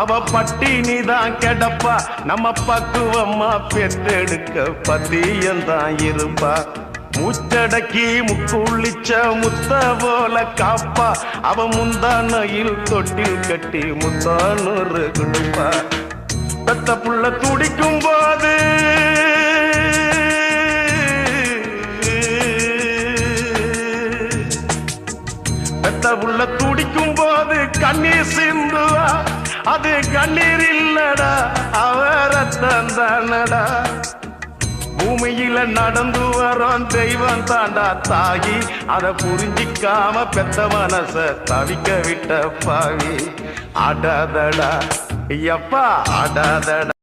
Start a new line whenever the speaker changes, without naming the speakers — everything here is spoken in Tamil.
அவ பட்டினிதான் கிடப்பா, நம்ம பக்குவம்மா பெற்றெடுக்க பத்தியந்தான் இருப்பா. மூச்சடக்கி முக்குளிச்ச முத்த போல காப்பா, அவ முந்தானையில் தொட்டில் கட்டி முத்தானூறு கொடுப்பா. பெத்த புள்ள துடிக்கும் போது பெத்த புள்ள துடிக்கும் போது கண்ணீர் சிந்துவா, அது கண்ணீர் இல்லடா அவ ரத்தம் தானடா. பூமியில நடந்து வரோம் தெய்வம் தாண்டா தாகி, அத புரிஞ்சிக்காம பெத்த மனச தவிக்க விட்ட பாவி. ஆடாதடா எப்பா ஆடாதடா.